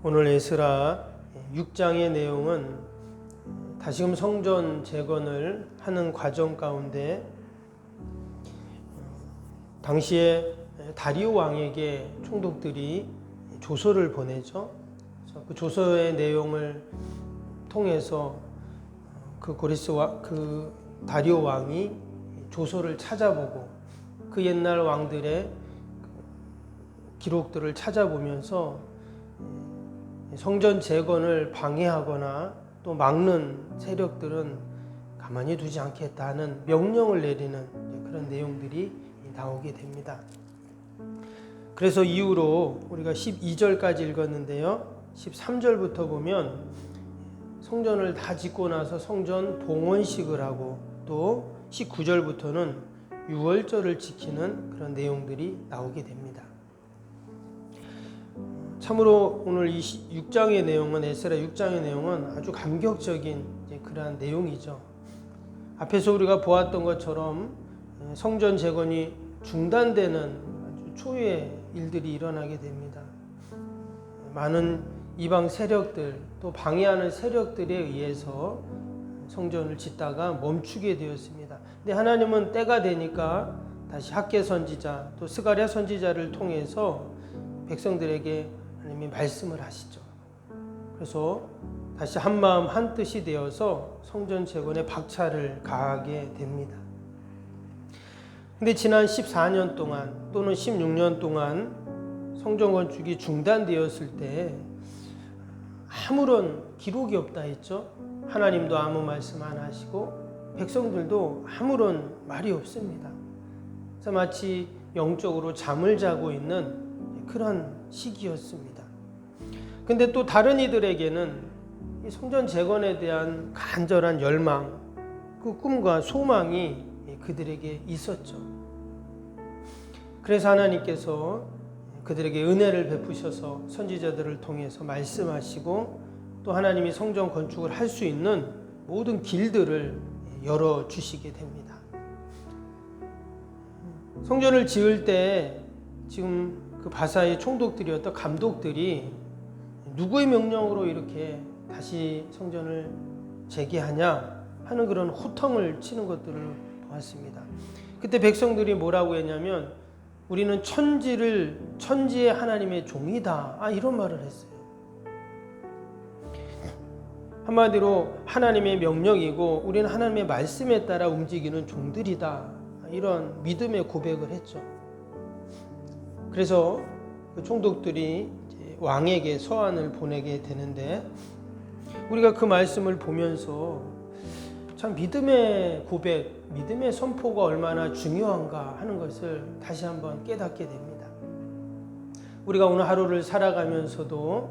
오늘 에스라 6장의 내용은 다시금 성전 재건을 하는 과정 가운데 당시에 다리오 왕에게 총독들이 조서를 보내죠. 그 조서의 내용을 통해서 그 다리오 왕이 조서를 찾아보고 그 옛날 왕들의 기록들을 찾아보면서 성전 재건을 방해하거나 또 막는 세력들은 가만히 두지 않겠다는 명령을 내리는 그런 내용들이 나오게 됩니다. 그래서 이후로 우리가 12절까지 읽었는데요. 13절부터 보면 성전을 다 짓고 나서 성전 봉헌식을 하고 또 19절부터는 유월절을 지키는 그런 내용들이 나오게 됩니다. 참으로 오늘 이 6장의 내용은 에스라 6장의 내용은 아주 감격적인 그러한 내용이죠. 앞에서 우리가 보았던 것처럼 성전 재건이 중단되는 아주 초유의 일들이 일어나게 됩니다. 많은 이방 세력들 또 방해하는 세력들에 의해서 성전을 짓다가 멈추게 되었습니다. 근데 하나님은 때가 되니까 다시 학개 선지자 또 스가랴 선지자를 통해서 백성들에게 하나님이 말씀을 하시죠. 그래서 다시 한 마음 한 뜻이 되어서 성전 재건에 박차를 가하게 됩니다. 근데 지난 14년 동안 또는 16년 동안 성전 건축이 중단되었을 때 아무런 기록이 없다 했죠. 하나님도 아무 말씀 안 하시고 백성들도 아무런 말이 없습니다. 그래서 마치 영적으로 잠을 자고 있는 그런 시기였습니다. 근데 또 다른 이들에게는 이 성전 재건에 대한 간절한 열망, 그 꿈과 소망이 그들에게 있었죠. 그래서 하나님께서 그들에게 은혜를 베푸셔서 선지자들을 통해서 말씀하시고 또 하나님이 성전 건축을 할 수 있는 모든 길들을 열어주시게 됩니다. 성전을 지을 때 지금 그 바사의 총독들이었던 감독들이 누구의 명령으로 이렇게 다시 성전을 재개하냐 하는 그런 호통을 치는 것들을 보았습니다. 그때 백성들이 뭐라고 했냐면 우리는 천지의 하나님의 종이다 이런 말을 했어요. 한마디로 하나님의 명령이고 우리는 하나님의 말씀에 따라 움직이는 종들이다 이런 믿음의 고백을 했죠. 그래서 그 총독들이 왕에게 서한을 보내게 되는데 우리가 그 말씀을 보면서 참 믿음의 고백, 믿음의 선포가 얼마나 중요한가 하는 것을 다시 한번 깨닫게 됩니다. 우리가 오늘 하루를 살아가면서도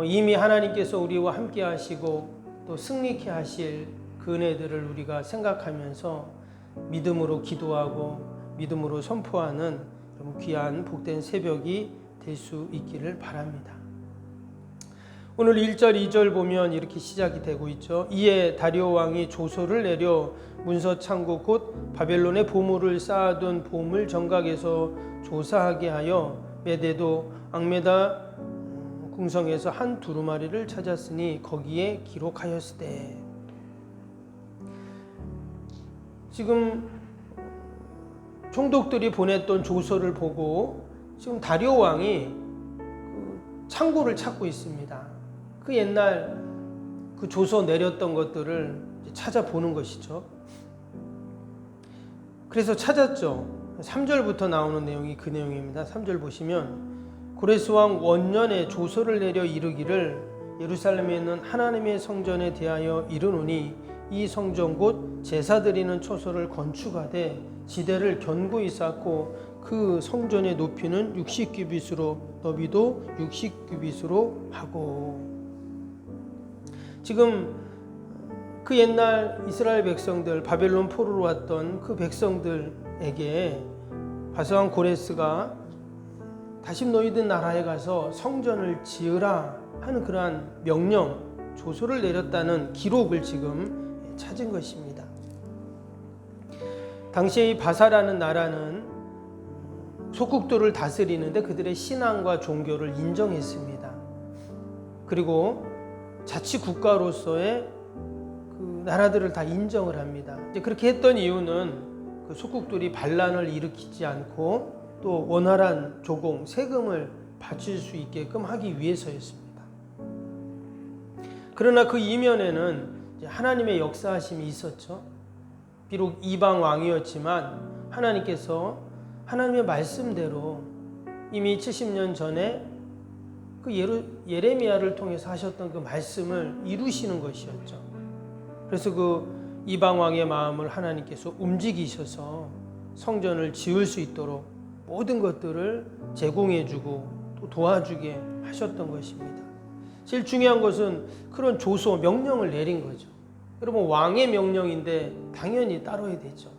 이미 하나님께서 우리와 함께 하시고 또 승리케 하실 그 은혜들을 우리가 생각하면서 믿음으로 기도하고 믿음으로 선포하는 귀한 복된 새벽이 될 수 있기를 바랍니다. 오늘 1절, 2절 보면 이렇게 시작이 되고 있죠. 이에 다리오 왕이 조서를 내려 문서 창고 곧 바벨론의 보물을 쌓아둔 보물 정각에서 조사하게 하여 메데도 앙메다 궁성에서 한 두루마리를 찾았으니 거기에 기록하였으되. 지금 총독들이 보냈던 조서를 보고 지금 다리오 왕이 그 창고를 찾고 있습니다. 그 옛날 그 조서 내렸던 것들을 찾아보는 것이죠. 그래서 찾았죠. 3절부터 나오는 내용이 그 내용입니다. 3절 보시면 고레스 왕 원년에 조서를 내려 이르기를 예루살렘에 있는 하나님의 성전에 대하여 이르노니 이 성전 곧 제사 드리는 초소를 건축하되 지대를 견고히 쌓고 그 성전의 높이는 60규빗으로 너비도 60규빗으로 하고. 지금 그 옛날 이스라엘 백성들 바벨론 포로로 왔던 그 백성들에게 바사왕 고레스가 다시 너희들 나라에 가서 성전을 지으라 하는 그러한 명령 조서를 내렸다는 기록을 지금 찾은 것입니다. 당시에 이 바사라는 나라는 속국도를 다스리는데 그들의 신앙과 종교를 인정했습니다. 그리고 자치 국가로서의 그 나라들을 다 인정을 합니다. 이제 그렇게 했던 이유는 그 속국들이 반란을 일으키지 않고 또 원활한 조공, 세금을 바칠 수 있게끔 하기 위해서였습니다. 그러나 그 이면에는 이제 하나님의 역사하심이 있었죠. 비록 이방 왕이었지만 하나님께서 하나님의 말씀대로 이미 70년 전에 그 예레미야를 통해서 하셨던 그 말씀을 이루시는 것이었죠. 그래서 그 이방 왕의 마음을 하나님께서 움직이셔서 성전을 지을 수 있도록 모든 것들을 제공해주고 또 도와주게 하셨던 것입니다. 제일 중요한 것은 그런 조서, 명령을 내린 거죠. 여러분, 왕의 명령인데 당연히 따라야 되죠.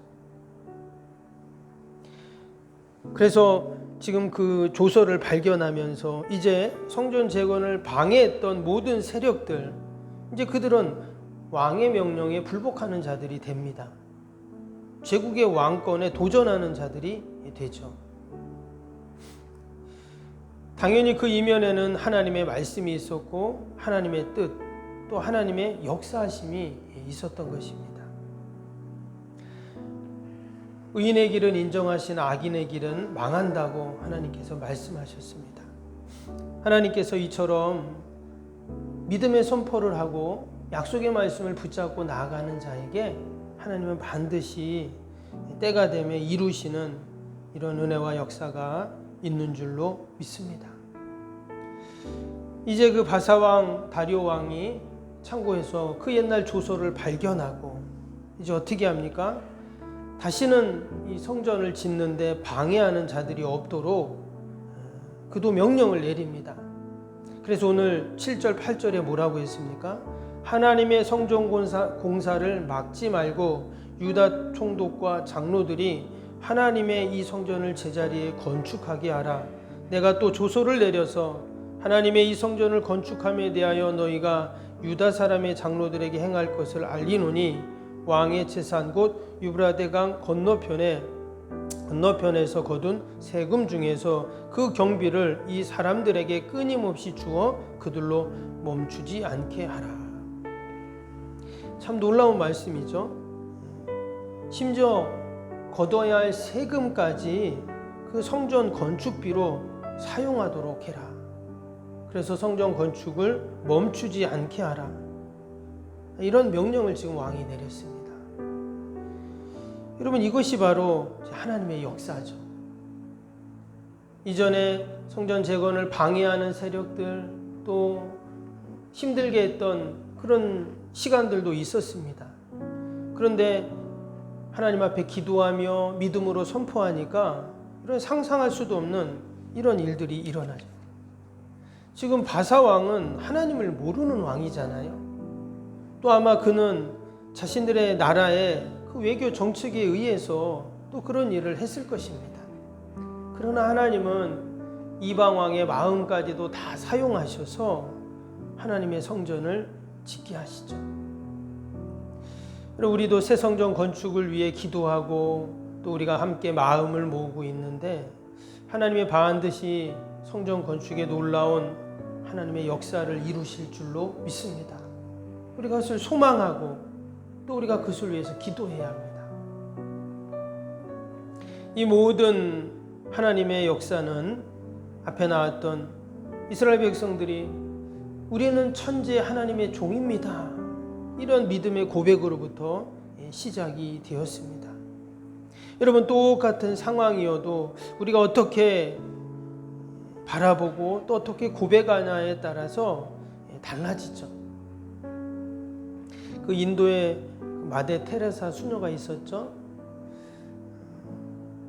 그래서 지금 그 조서를 발견하면서 이제 성전 재건을 방해했던 모든 세력들, 이제 그들은 왕의 명령에 불복하는 자들이 됩니다. 제국의 왕권에 도전하는 자들이 되죠. 당연히 그 이면에는 하나님의 말씀이 있었고 하나님의 뜻, 또 하나님의 역사하심이 있었던 것입니다. 의인의 길은 인정하신 악인의 길은 망한다고 하나님께서 말씀하셨습니다. 하나님께서 이처럼 믿음의 선포를 하고 약속의 말씀을 붙잡고 나아가는 자에게 하나님은 반드시 때가 되면 이루시는 이런 은혜와 역사가 있는 줄로 믿습니다. 이제 그 바사왕 다리오 왕이 창고에서 그 옛날 조서를 발견하고 이제 어떻게 합니까? 다시는 이 성전을 짓는데 방해하는 자들이 없도록 그도 명령을 내립니다. 그래서 오늘 7절 8절에 뭐라고 했습니까? 하나님의 성전 공사를 막지 말고 유다 총독과 장로들이 하나님의 이 성전을 제자리에 건축하게 하라. 내가 또 조서를 내려서 하나님의 이 성전을 건축함에 대하여 너희가 유다 사람의 장로들에게 행할 것을 알리노니 왕의 재산 곧 유브라데강 건너편에서 거둔 세금 중에서 그 경비를 이 사람들에게 끊임없이 주어 그들로 멈추지 않게 하라. 참 놀라운 말씀이죠. 심지어 거둬야 할 세금까지 그 성전 건축비로 사용하도록 해라. 그래서 성전 건축을 멈추지 않게 하라. 이런 명령을 지금 왕이 내렸습니다. 여러분, 이것이 바로 하나님의 역사죠. 이전에 성전 재건을 방해하는 세력들, 또 힘들게 했던 그런 시간들도 있었습니다. 그런데 하나님 앞에 기도하며 믿음으로 선포하니까 이런 상상할 수도 없는 이런 일들이 일어나죠. 지금 바사 왕은 하나님을 모르는 왕이잖아요. 또 아마 그는 자신들의 나라의 그 외교 정책에 의해서 또 그런 일을 했을 것입니다. 그러나 하나님은 이방 왕의 마음까지도 다 사용하셔서 하나님의 성전을 짓게 하시죠. 우리도 새 성전 건축을 위해 기도하고 또 우리가 함께 마음을 모으고 있는데 하나님의 반드시 성전 건축에 놀라운 하나님의 역사를 이루실 줄로 믿습니다. 우리가 그것을 소망하고 또 우리가 그것을 위해서 기도해야 합니다. 이 모든 하나님의 역사는 앞에 나왔던 이스라엘 백성들이 우리는 천재 하나님의 종입니다. 이런 믿음의 고백으로부터 시작이 되었습니다. 여러분, 똑같은 상황이어도 우리가 어떻게 바라보고 또 어떻게 고백하냐에 따라서 달라지죠. 그 인도에 마대 테레사 수녀가 있었죠.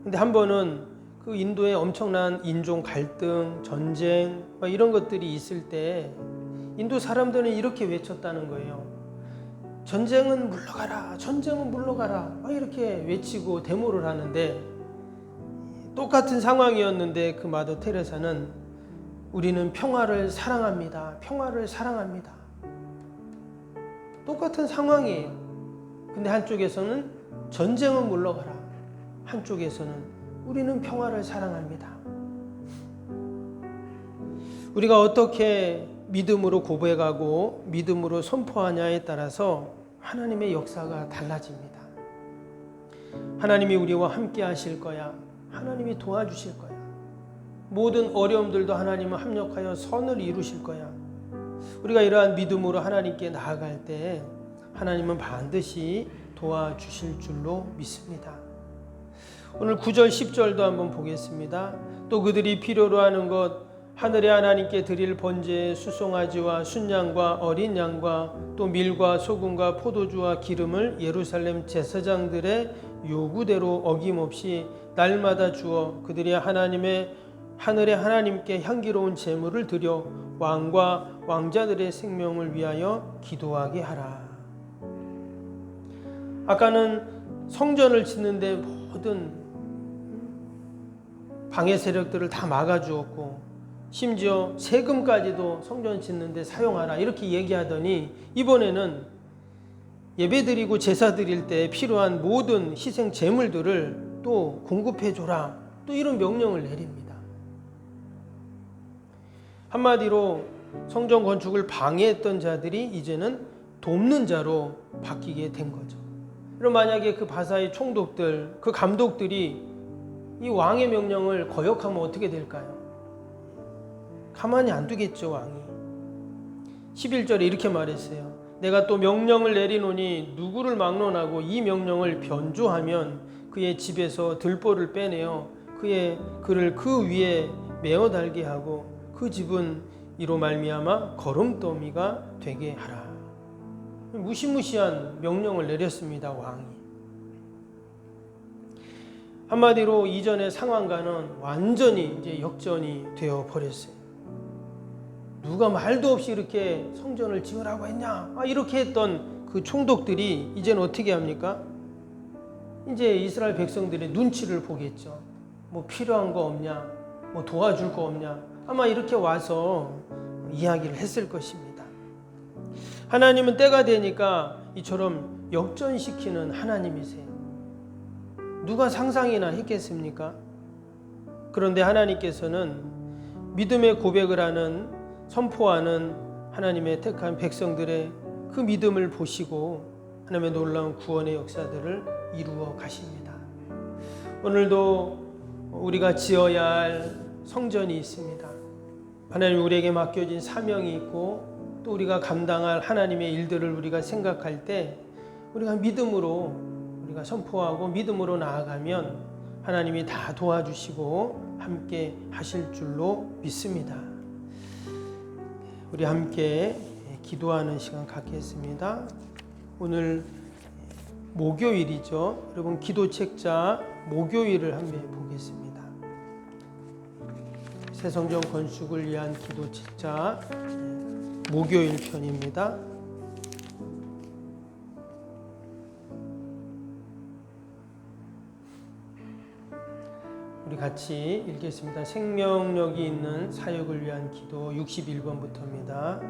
근데 한 번은 그 인도에 엄청난 인종 갈등, 전쟁 이런 것들이 있을 때 인도 사람들은 이렇게 외쳤다는 거예요. 전쟁은 물러가라, 전쟁은 물러가라, 이렇게 외치고 데모를 하는데 똑같은 상황이었는데 그 마더 테레사는 우리는 평화를 사랑합니다. 평화를 사랑합니다. 똑같은 상황이에요. 근데 한쪽에서는 전쟁은 물러가라. 한쪽에서는 우리는 평화를 사랑합니다. 우리가 어떻게 믿음으로 고백하고 믿음으로 선포하냐에 따라서 하나님의 역사가 달라집니다. 하나님이 우리와 함께 하실 거야. 하나님이 도와주실 거야. 모든 어려움들도 하나님은 합력하여 선을 이루실 거야. 우리가 이러한 믿음으로 하나님께 나아갈 때 하나님은 반드시 도와주실 줄로 믿습니다. 오늘 9절 10절도 한번 보겠습니다. 또 그들이 필요로 하는 것 하늘의 하나님께 드릴 번제의 수송아지와 순양과 어린 양과 또 밀과 소금과 포도주와 기름을 예루살렘 제사장들의 요구대로 어김없이 날마다 주어 그들이 하나님의 하늘의 하나님께 향기로운 제물을 드려 왕과 왕자들의 생명을 위하여 기도하게 하라. 아까는 성전을 짓는데 모든 방해 세력들을 다 막아주었고 심지어 세금까지도 성전 짓는데 사용하라 이렇게 얘기하더니 이번에는 예배드리고 제사 드릴 때 필요한 모든 희생 제물들을 또 공급해줘라 또 이런 명령을 내립니다. 한마디로 성전 건축을 방해했던 자들이 이제는 돕는 자로 바뀌게 된 거죠. 그럼 만약에 그 바사의 총독들, 그 감독들이 이 왕의 명령을 거역하면 어떻게 될까요? 가만히 안 두겠죠, 왕이. 11절에 이렇게 말했어요. 내가 또 명령을 내리노니 누구를 막론하고 이 명령을 변조하면 그의 집에서 들보를 빼내어 그를 그 위에 메어 달게 하고 그 집은 이로 말미암아 거름더미가 되게 하라. 무시무시한 명령을 내렸습니다, 왕이. 한마디로 이전의 상황과는 완전히 이제 역전이 되어 버렸어요. 누가 말도 없이 이렇게 성전을 지으라고 했냐? 이렇게 했던 그 총독들이 이제는 어떻게 합니까? 이제 이스라엘 백성들의 눈치를 보겠죠. 뭐 필요한 거 없냐? 뭐 도와줄 거 없냐? 아마 이렇게 와서 이야기를 했을 것입니다. 하나님은 때가 되니까 이처럼 역전시키는 하나님이세요. 누가 상상이나 했겠습니까? 그런데 하나님께서는 믿음의 고백을 하는 선포하는 하나님의 택한 백성들의 그 믿음을 보시고 하나님의 놀라운 구원의 역사들을 이루어 가십니다. 오늘도 우리가 지어야 할 성전이 있습니다. 하나님 우리에게 맡겨진 사명이 있고 또 우리가 감당할 하나님의 일들을 우리가 생각할 때 우리가 믿음으로 우리가 선포하고 믿음으로 나아가면 하나님이 다 도와주시고 함께 하실 줄로 믿습니다. 우리 함께 기도하는 시간 갖겠습니다. 오늘 목요일이죠. 여러분 기도 책자 목요일을 한번 보겠습니다. 새성전 건축을 위한 기도 책자 목요일 편입니다. 우리 같이 읽겠습니다. 생명력이 있는 사역을 위한 기도 61번부터입니다.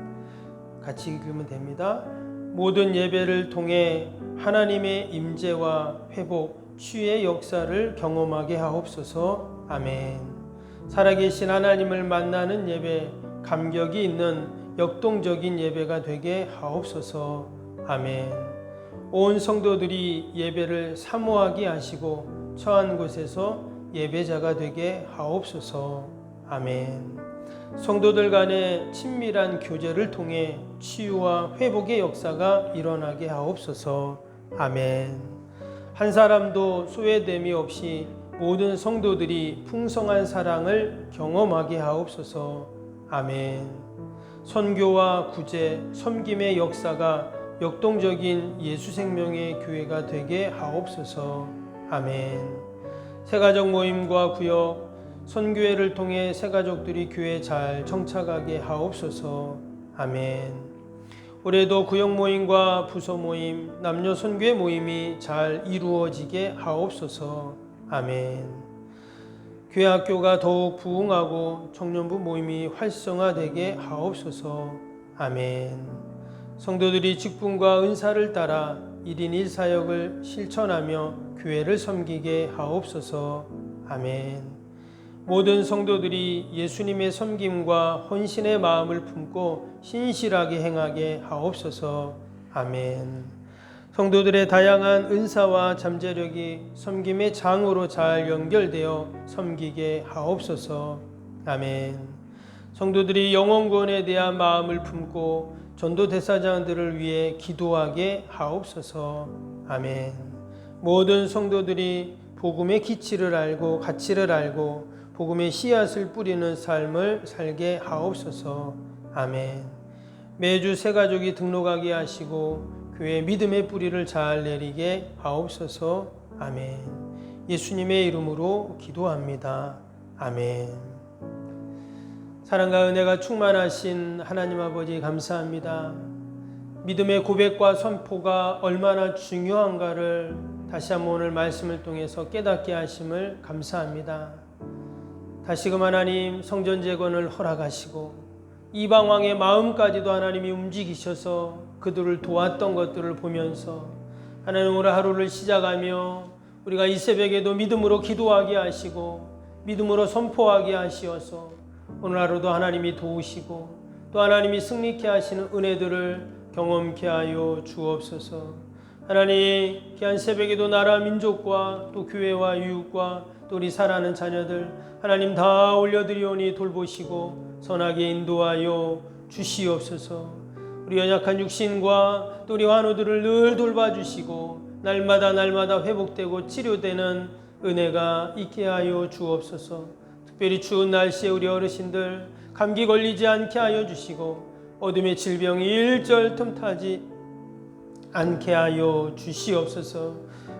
같이 읽으면 됩니다. 모든 예배를 통해 하나님의 임재와 회복, 치유의 역사를 경험하게 하옵소서. 아멘. 살아계신 하나님을 만나는 예배, 감격이 있는 역동적인 예배가 되게 하옵소서. 아멘. 온 성도들이 예배를 사모하게 하시고 처한 곳에서 예배자가 되게 하옵소서. 아멘. 성도들 간의 친밀한 교제를 통해 치유와 회복의 역사가 일어나게 하옵소서. 아멘. 한 사람도 소외됨이 없이 모든 성도들이 풍성한 사랑을 경험하게 하옵소서. 아멘. 선교와 구제, 섬김의 역사가 역동적인 예수 생명의 교회가 되게 하옵소서. 아멘. 새가족 모임과 구역, 선교회를 통해 새가족들이 교회 잘 정착하게 하옵소서. 아멘. 올해도 구역 모임과 부서 모임, 남녀 선교회 모임이 잘 이루어지게 하옵소서. 아멘. 교회 학교가 더욱 부흥하고 청년부 모임이 활성화되게 하옵소서. 아멘. 성도들이 직분과 은사를 따라 1인 1사역을 실천하며 교회를 섬기게 하옵소서. 아멘. 모든 성도들이 예수님의 섬김과 헌신의 마음을 품고 신실하게 행하게 하옵소서. 아멘. 성도들의 다양한 은사와 잠재력이 섬김의 장으로 잘 연결되어 섬기게 하옵소서. 아멘. 성도들이 영혼구원에 대한 마음을 품고 전도 대사장들을 위해 기도하게 하옵소서. 아멘. 모든 성도들이 복음의 기치를 알고 가치를 알고 복음의 씨앗을 뿌리는 삶을 살게 하옵소서. 아멘. 매주 새 가족이 등록하게 하시고 교회 믿음의 뿌리를 잘 내리게 하옵소서. 아멘. 예수님의 이름으로 기도합니다. 아멘. 사랑과 은혜가 충만하신 하나님 아버지 감사합니다. 믿음의 고백과 선포가 얼마나 중요한가를 다시 한번 오늘 말씀을 통해서 깨닫게 하심을 감사합니다. 다시금 하나님 성전 재건을 허락하시고 이방 왕의 마음까지도 하나님이 움직이셔서 그들을 도왔던 것들을 보면서 하나님 오늘 하루를 시작하며 우리가 이 새벽에도 믿음으로 기도하게 하시고 믿음으로 선포하게 하시어서 오늘 하루도 하나님이 도우시고 또 하나님이 승리케 하시는 은혜들을 경험케 하여 주옵소서. 하나님 귀한 새벽에도 나라 민족과 또 교회와 이웃과 또 우리 사랑하는 자녀들 하나님 다 올려드리오니 돌보시고 선하게 인도하여 주시옵소서. 우리 연약한 육신과 또 우리 환우들을 늘 돌봐주시고 날마다 회복되고 치료되는 은혜가 있게 하여 주옵소서. 특별히 추운 날씨에 우리 어르신들 감기 걸리지 않게 하여 주시고 어둠의 질병이 일절 틈타지 않게 하여 주시옵소서.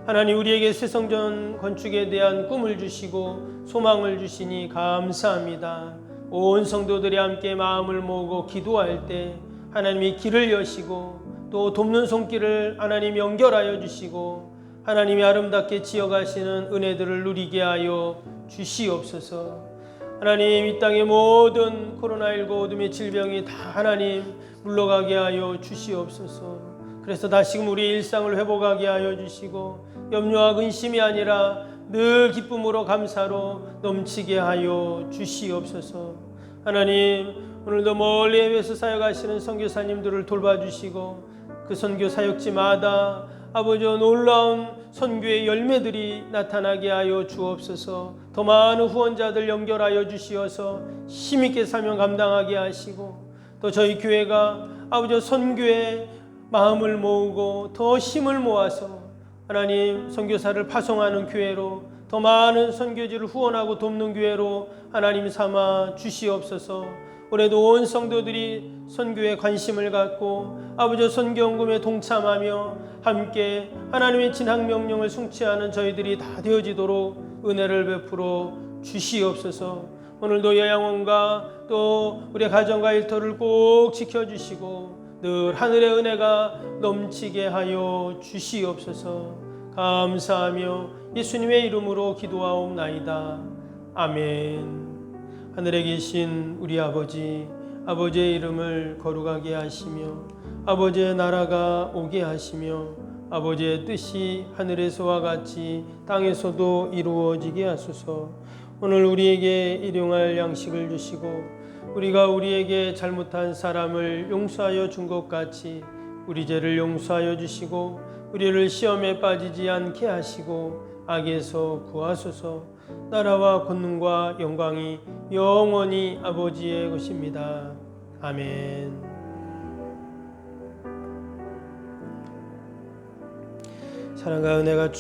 하나님 우리에게 새 성전 건축에 대한 꿈을 주시고 소망을 주시니 감사합니다. 온 성도들이 함께 마음을 모으고 기도할 때 하나님이 길을 여시고 또 돕는 손길을 하나님 연결하여 주시고 하나님이 아름답게 지어가시는 은혜들을 누리게 하여 주시옵소서. 하나님 이 땅의 모든 코로나19 어둠의 질병이 다 하나님 물러가게 하여 주시옵소서. 그래서 다시금 우리 일상을 회복하게 하여 주시고 염려와 근심이 아니라 늘 기쁨으로 감사로 넘치게 하여 주시옵소서. 하나님 오늘도 멀리 해외에서 사역하시는 선교사님들을 돌봐주시고 그 선교 사역지마다 아버지 놀라운 선교의 열매들이 나타나게 하여 주옵소서. 더 많은 후원자들 연결하여 주시어서 힘있게 사명 감당하게 하시고 또 저희 교회가 아버지 선교의 마음을 모으고 더 힘을 모아서 하나님 선교사를 파송하는 교회로 더 많은 선교지를 후원하고 돕는 교회로 하나님 삼아 주시옵소서. 올해도 온 성도들이 선교에 관심을 갖고 아버지 선교연금에 동참하며 함께 하나님의 진학명령을 숭취하는 저희들이 다 되어지도록 은혜를 베풀어 주시옵소서. 오늘도 요양원과 또 우리 가정과 일터를 꼭 지켜주시고 늘 하늘의 은혜가 넘치게 하여 주시옵소서. 감사하며 예수님의 이름으로 기도하옵나이다. 아멘. 하늘에 계신 우리 아버지, 아버지의 이름을 거룩하게 하시며 아버지의 나라가 오게 하시며 아버지의 뜻이 하늘에서와 같이 땅에서도 이루어지게 하소서. 오늘 우리에게 일용할 양식을 주시고 우리가 우리에게 잘못한 사람을 용서하여 준 것 같이 우리 죄를 용서하여 주시고 우리를 시험에 빠지지 않게 하시고 악에서 구하소서. 나라와 권능과 영광이 영원히 아버지의 것입니다. 아멘. 사랑과 은혜가